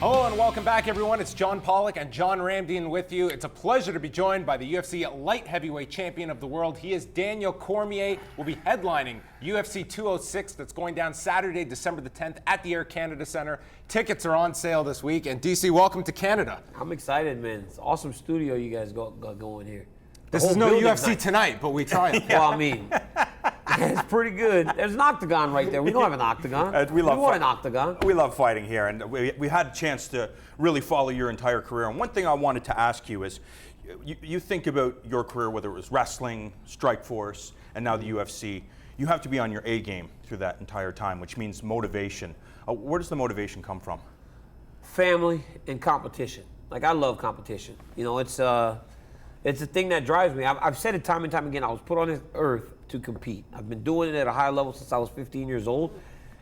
Hello and welcome back, everyone. It's John Pollock and John Ramdian with you. It's a pleasure to be joined by the UFC light heavyweight champion of the world. He is Daniel Cormier. Will be headlining UFC 206 that's going down Saturday, December the 10th at the Air Canada Centre. Tickets are on sale this week. And DC, welcome to Canada. I'm excited, man. It's an awesome studio you guys got going here. This is no UFC tonight, but we try it. Well, I mean, it's pretty good. There's an octagon right there. We don't have an octagon. We want an octagon. We love fighting here, and we had a chance to really follow your entire career. And one thing I wanted to ask you is, you think about your career, whether it was wrestling, Strikeforce, and now the UFC, you have to be on your A game through that entire time, which means motivation. Where does the motivation come from? Family and competition. Like, I love competition. You know, it's a thing that drives me. I've said it time and time again. I was put on this earth to compete. I've been doing it at a high level since I was 15 years old,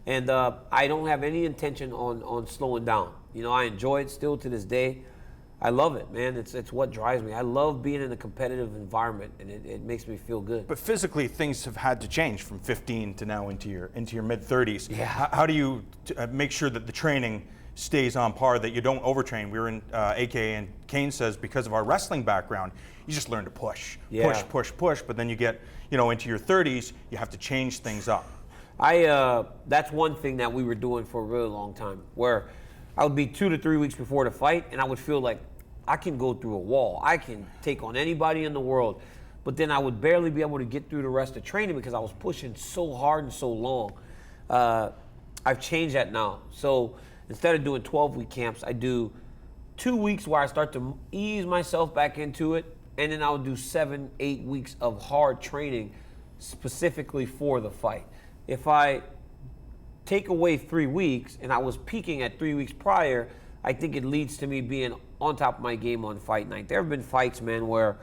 and I don't have any intention on slowing down. You know, I enjoy it still to this day. I love it, man. It's what drives me. I love being in a competitive environment, and it makes me feel good. But physically, things have had to change from 15 to now into your mid-30s. Yeah. How do you make sure that the training stays on par, that you don't overtrain? We were in AK, and Kane says because of our wrestling background, you just learn to push, push, but then you get, into your 30s, you have to change things up. That's one thing that we were doing for a really long time, where I would be 2 to 3 weeks before the fight, and I would feel like I can go through a wall. I can take on anybody in the world, but then I would barely be able to get through the rest of training because I was pushing so hard and so long. I've changed that now. So instead of doing 12-week camps, I do 2 weeks where I start to ease myself back into it, and then I'll do 7-8 weeks of hard training specifically for the fight. If I take away 3 weeks, and I was peaking at 3 weeks prior, I think it leads to me being on top of my game on fight night. There have been fights, man, where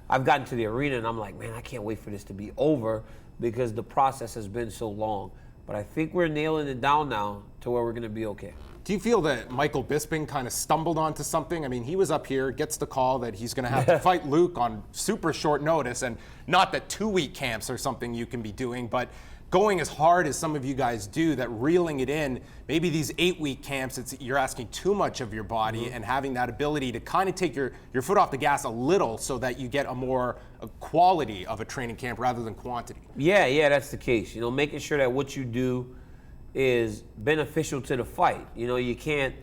I've gotten to the arena and I'm like, man, I can't wait for this to be over because the process has been so long. But I think we're nailing it down now to where we're going to be okay. Do you feel that Michael Bisping kind of stumbled onto something? I mean, he was up here, gets the call that he's going to have to fight Luke on super short notice, and not that 2-week camps are something you can be doing, but going as hard as some of you guys do, that reeling it in, maybe these 8-week camps, you're asking too much of your body, and having that ability to kind of take your foot off the gas a little so that you get a quality of a training camp rather than quantity. Yeah, that's the case. Making sure that what you do is beneficial to the fight. You can't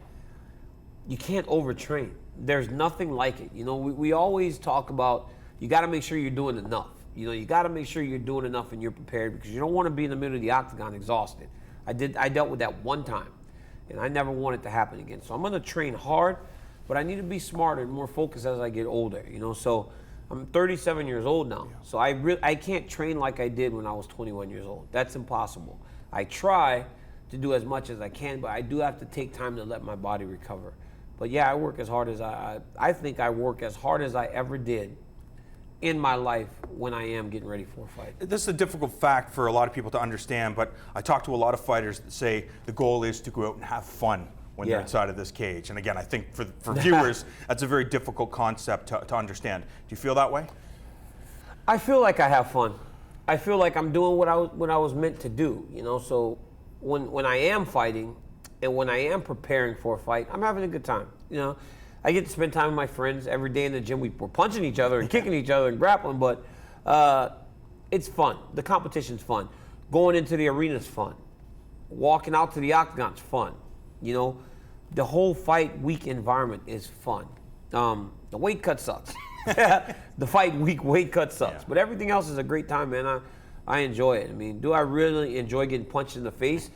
overtrain. There's nothing like it. We always talk about you got to make sure you're doing enough. You got to make sure you're doing enough and you're prepared, because you don't want to be in the middle of the octagon exhausted. I dealt with that one time, and I never want it to happen again. So I'm going to train hard, but I need to be smarter and more focused as I get older. So I'm 37 years old now, so I can't train like I did when I was 21 years old. That's impossible. I try to do as much as I can, but I do have to take time to let my body recover. But yeah, I work as hard as I think I work as hard as I ever did in my life when I am getting ready for a fight. This is a difficult fact for a lot of people to understand, but I talk to a lot of fighters that say the goal is to go out and have fun when they're inside of this cage. And again, I think for viewers, that's a very difficult concept to understand. Do you feel that way? I feel like I have fun. I feel like I'm doing what I was meant to do, So when I am fighting and when I am preparing for a fight, I'm having a good time, I get to spend time with my friends every day in the gym. We're punching each other and kicking each other and grappling, but it's fun. The competition's fun. Going into the arena's fun. Walking out to the octagon's fun. The whole fight week environment is fun. The weight cut sucks. The fight week weight cut sucks, but everything else is a great time, man. I enjoy it. I mean, do I really enjoy getting punched in the face?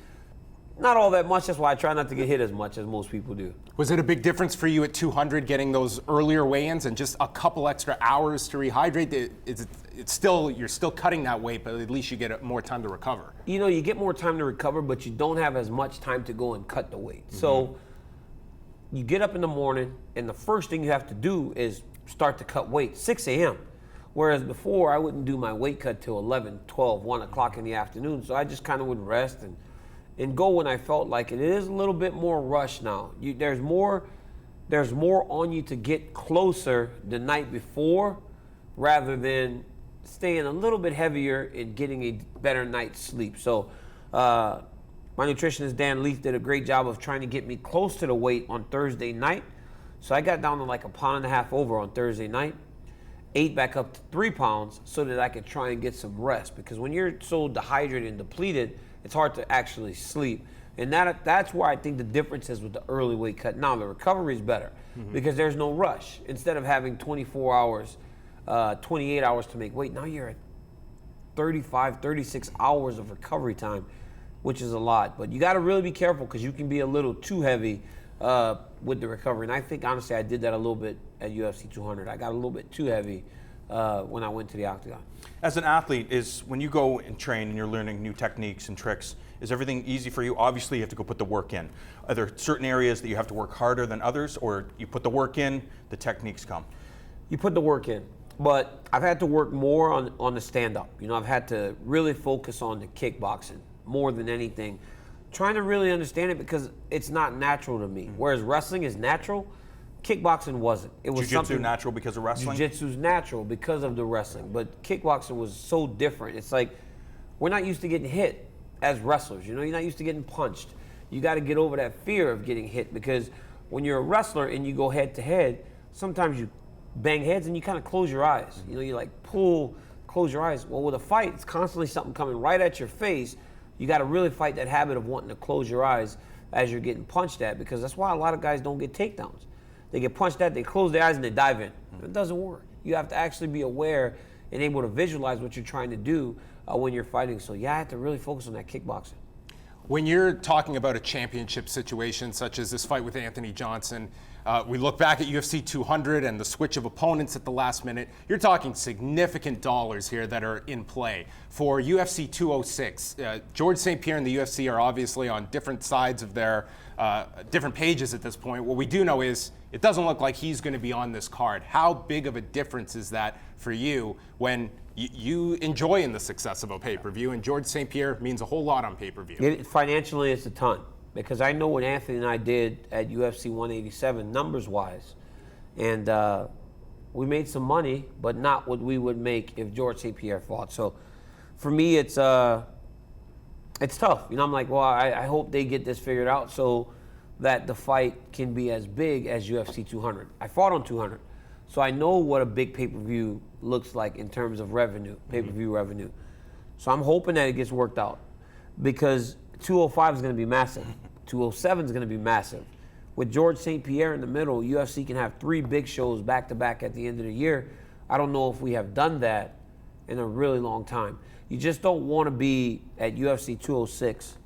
Not all that much. That's why I try not to get hit as much as most people do. Was it a big difference for you at 200 getting those earlier weigh-ins and just a couple extra hours to rehydrate? You're still cutting that weight, but at least you get more time to recover. You get more time to recover, but you don't have as much time to go and cut the weight. Mm-hmm. So you get up in the morning, and the first thing you have to do is start to cut weight, 6 a.m. Whereas before, I wouldn't do my weight cut till 11, 12, 1 o'clock in the afternoon. So I just kind of would rest and go when I felt like it. It is a little bit more rush now. There's more on you to get closer the night before, rather than staying a little bit heavier and getting a better night's sleep. So My nutritionist, Dan Leaf, did a great job of trying to get me close to the weight on Thursday night. So I got down to like 1.5 pounds over on Thursday night, ate back up to 3 pounds so that I could try and get some rest. Because when you're so dehydrated and depleted, it's hard to actually sleep. And that's where I think the difference is with the early weight cut. Now, the recovery is better because there's no rush. Instead of having 24 hours, 28 hours to make weight, now you're at 35, 36 hours of recovery time, which is a lot. But you got to really be careful because you can be a little too heavy with the recovery. And I think, honestly, I did that a little bit at UFC 200. I got a little bit too heavy when I went to the octagon. As an athlete, when you go and train and you're learning new techniques and tricks, is everything easy for you? Obviously, you have to go put the work in. Are there certain areas that you have to work harder than others, or you put the work in, the techniques come? You put the work in. But I've had to work more on the stand-up. You know, I've had to really focus on the kickboxing more than anything, trying to really understand it because it's not natural to me. Whereas wrestling is natural, kickboxing wasn't. It was Jiu-jitsu natural because of wrestling? Jiu-jitsu's natural because of the wrestling, but kickboxing was so different. It's like we're not used to getting hit as wrestlers. You know, you're not used to getting punched. You got to get over that fear of getting hit because when you're a wrestler and you go head-to-head, sometimes you bang heads and you kind of close your eyes. You know, you like close your eyes. Well, with a fight, it's constantly something coming right at your face. You got to really fight that habit of wanting to close your eyes as you're getting punched at, because that's why a lot of guys don't get takedowns. They get punched at, they close their eyes and they dive in. It doesn't work. You have to actually be aware and able to visualize what you're trying to do when you're fighting. So yeah, I have to really focus on that kickboxing. When you're talking about a championship situation, such as this fight with Anthony Johnson, we look back at UFC 200 and the switch of opponents at the last minute. You're talking significant dollars here that are in play. For UFC 206, George St-Pierre and the UFC are obviously on different sides of their different pages at this point. What we do know is it doesn't look like he's going to be on this card. How big of a difference is that for you when you enjoy in the success of a pay-per-view, and George St-Pierre means a whole lot on pay-per-view? Financially, it's a ton. Because I know what Anthony and I did at UFC 187, numbers-wise, and we made some money, but not what we would make if George St-Pierre fought. So, for me, it's tough. You know, I'm like, well, I hope they get this figured out so that the fight can be as big as UFC 200. I fought on 200, so I know what a big pay-per-view looks like in terms of revenue, pay-per-view revenue. So I'm hoping that it gets worked out because 205 is going to be massive. 207 is going to be massive. With George St-Pierre in the middle, UFC can have 3 big shows back-to-back at the end of the year. I don't know if we have done that in a really long time. You just don't want to be at UFC 206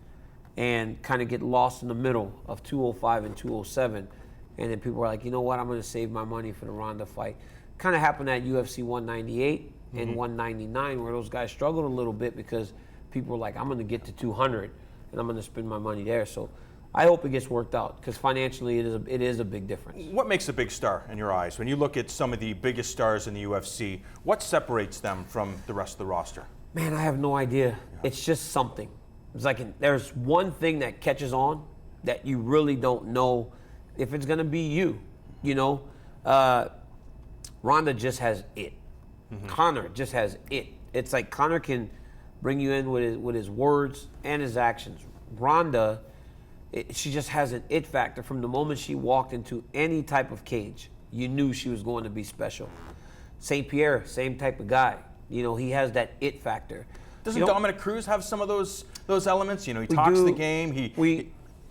and kind of get lost in the middle of 205 and 207. And then people are like, you know what, I'm going to save my money for the Ronda fight. Kind of happened at UFC 198 and 199 where those guys struggled a little bit because people were like, I'm going to get to 200 and I'm going to spend my money there. So I hope it gets worked out because financially it is a big difference. What makes a big star in your eyes? When you look at some of the biggest stars in the UFC, what separates them from the rest of the roster? Man, I have no idea. Yeah. It's just something. It's like there's one thing that catches on that you really don't know if it's going to be you. You know, Ronda just has it. Conor just has it. It's like Conor can bring you in with his words and his actions. Ronda, she just has an it factor. From the moment she walked into any type of cage, you knew she was going to be special. St-Pierre, same type of guy. You know, he has that it factor. Doesn't Dominic Cruz have some of those elements? You know, he talks the game.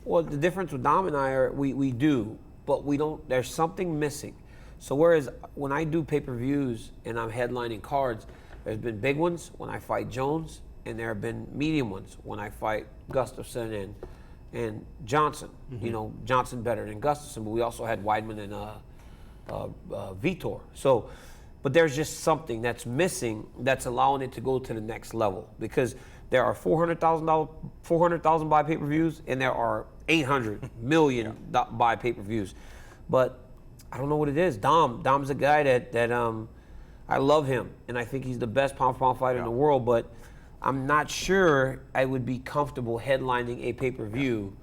Well, the difference with Dom and I are we do, but we don't. There's something missing. So whereas when I do pay-per-views and I'm headlining cards, there's been big ones when I fight Jones, and there have been medium ones when I fight Gustafsson and Johnson. You know, Johnson better than Gustafsson, but we also had Weidman and Vitor. So, but there's just something that's missing that's allowing it to go to the next level because there are $400,000 buy pay-per-views and there are 800 million buy pay-per-views. But I don't know what it is. Dom's a guy that I love him, and I think he's the best pound-for-pound fighter in the world, but I'm not sure I would be comfortable headlining a pay-per-view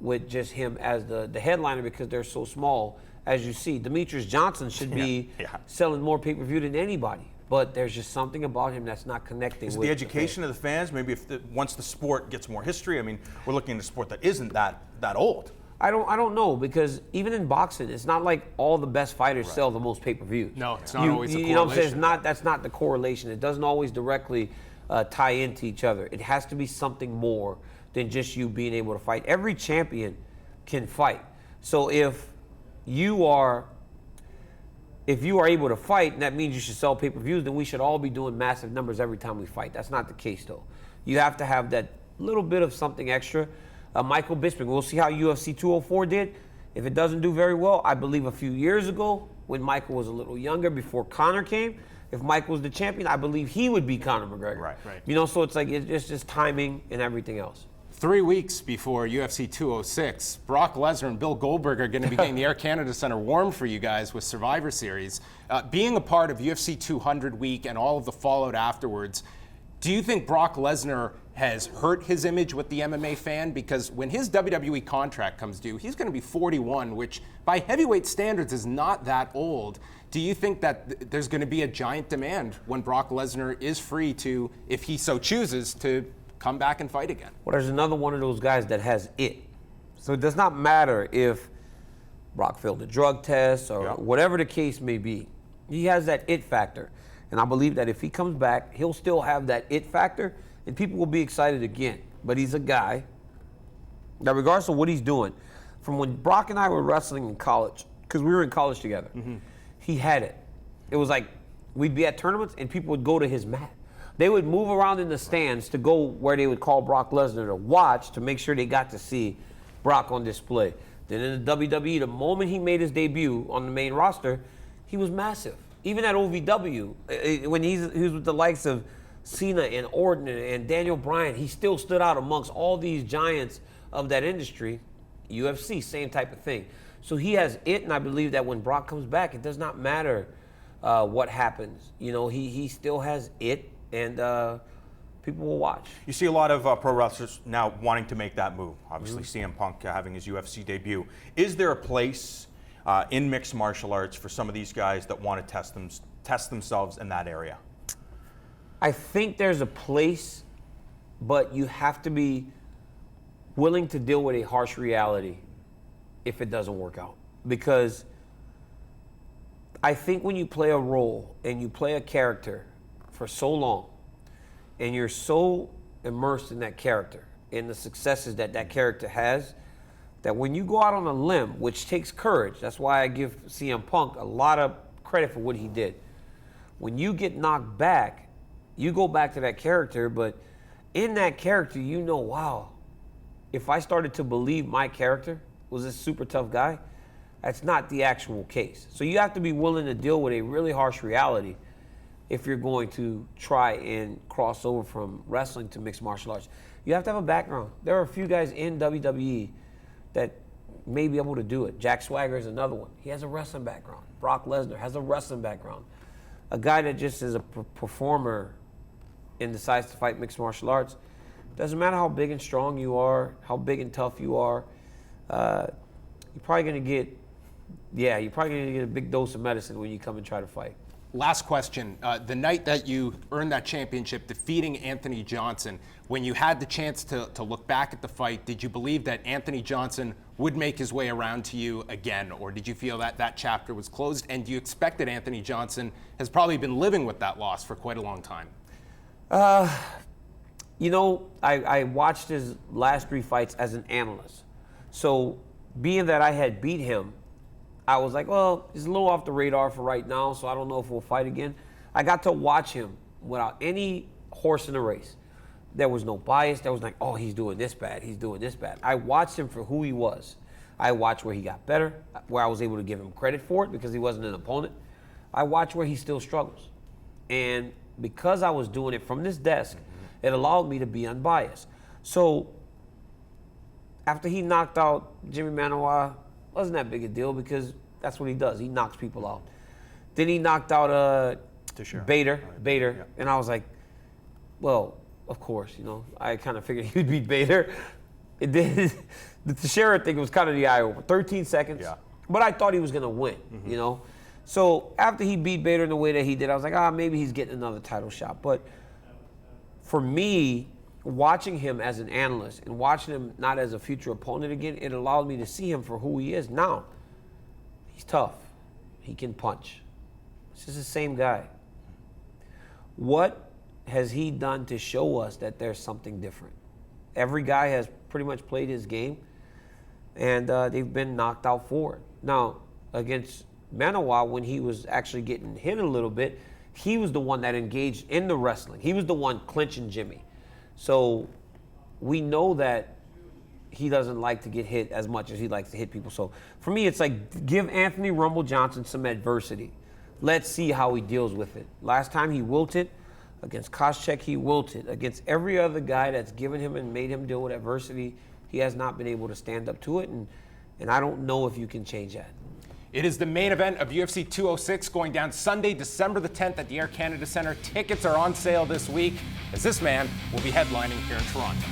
with just him as the headliner because they're so small. As you see, Demetrius Johnson should be selling more pay-per-view than anybody but there's just something about him that's not connecting Is with the education of the fans, maybe once the sport gets more history, I mean, we're looking at a sport that isn't that old. I don't know, because even in boxing, it's not like all the best fighters sell the most pay-per-views. No, it's not always a You know what I'm saying? correlation. That's not the correlation. It doesn't always directly tie into each other. It has to be something more than just you being able to fight. Every champion can fight. So if you are able to fight, and that means you should sell pay-per-views, then we should all be doing massive numbers every time we fight. That's not the case, though. You have to have that little bit of something extra. Michael Bisping, we'll see how UFC 204 did. If it doesn't do very well, I believe a few years ago, when Michael was a little younger, before Conor came, if Michael was the champion, I believe he would be Conor McGregor. Right. You know, so it's like, it's just timing and everything else. 3 weeks before UFC 206, Brock Lesnar and Bill Goldberg are going to be getting the Air Canada Center warm for you guys with Survivor Series. Being a part of UFC 200 week and all of the fallout afterwards, do you think Brock Lesnar has hurt his image with the MMA fan? Because when his WWE contract comes due, he's going to be 41, which by heavyweight standards is not that old. Do you think that there's going to be a giant demand when Brock Lesnar is free to, if he so chooses, to come back and fight again? Well, there's another one of those guys that has it. So it does not matter if Brock failed a drug test or whatever the case may be. He has that it factor. And I believe that if he comes back, he'll still have that it factor, and people will be excited again. But he's a guy that, regardless of what he's doing, from when Brock and I were wrestling in college, because we were in college together, he had it. It was like we'd be at tournaments and people would go to his mat. They would move around in the stands to go where they would call Brock Lesnar to watch, to make sure they got to see Brock on display. Then in the WWE, the moment he made his debut on the main roster, he was massive. Even at OVW, when he was with the likes of Cena and Orton and Daniel Bryan, he still stood out amongst all these giants of that industry. UFC, same type of thing. So he has it, and I believe that when Brock comes back, it does not matter what happens. You know, he still has it, and people will watch. You see a lot of pro wrestlers now wanting to make that move. Obviously, CM Punk having his UFC debut. Is there a place in mixed martial arts for some of these guys that want to test themselves in that area? I think there's a place, but you have to be willing to deal with a harsh reality if it doesn't work out. Because I think when you play a role and you play a character for so long, and you're so immersed in that character and the successes that that character has, that when you go out on a limb, which takes courage, that's why I give CM Punk a lot of credit for what he did. When you get knocked back, you go back to that character, but in that character, you know, wow, if I started to believe my character was this super tough guy, that's not the actual case. So you have to be willing to deal with a really harsh reality if you're going to try and cross over from wrestling to mixed martial arts. You have to have a background. There are a few guys in WWE that may be able to do it. Jack Swagger is another one. He has a wrestling background. Brock Lesnar has a wrestling background. A guy that just is a performer and decides to fight mixed martial arts, doesn't matter how big and strong you are, how big and tough you are, you're probably gonna get a big dose of medicine when you come and try to fight. Last question. The night that you earned that championship, defeating Anthony Johnson, when you had the chance to look back at the fight, did you believe that Anthony Johnson would make his way around to you again, or did you feel that that chapter was closed? And do you expect that Anthony Johnson has probably been living with that loss for quite a long time? You know, I watched his last 3 fights as an analyst. So being that I had beat him, I was like, well, he's a little off the radar for right now, so I don't know if we'll fight again. I got to watch him without any horse in the race. There was no bias. There was like, oh, he's doing this bad. He's doing this bad. I watched him for who he was. I watched where he got better, where I was able to give him credit for it because he wasn't an opponent. I watched where he still struggles. And because I was doing it from this desk, it allowed me to be unbiased. So after he knocked out Jimmy Manoa, wasn't that big a deal because that's what he does. He knocks people out. Then he knocked out Bader, Yeah. and I was like, well, of course, you know, I kind of figured he would beat Bader. The Teixeira thing was kind of the eye-opener. 13 seconds. Yeah. But I thought he was going to win, you know. So after he beat Bader in the way that he did, I was like, maybe he's getting another title shot. But for me, watching him as an analyst and watching him not as a future opponent again, it allowed me to see him for who he is now. He's tough. He can punch. This is the same guy. What has he done to show us that there's something different? Every guy has pretty much played his game, and they've been knocked out for it. Now, against Manawa, when he was actually getting hit a little bit, he was the one that engaged in the wrestling. He was the one clinching Jimmy. So we know that he doesn't like to get hit as much as he likes to hit people. So for me, it's like, give Anthony Rumble Johnson some adversity. Let's see how he deals with it. Last time he wilted. Against Koscheck, he wilted. Against every other guy that's given him and made him deal with adversity, he has not been able to stand up to it, and I don't know if you can change that. It is the main event of UFC 206 going down Sunday, December the 10th at the Air Canada Centre. Tickets are on sale this week, as this man will be headlining here in Toronto.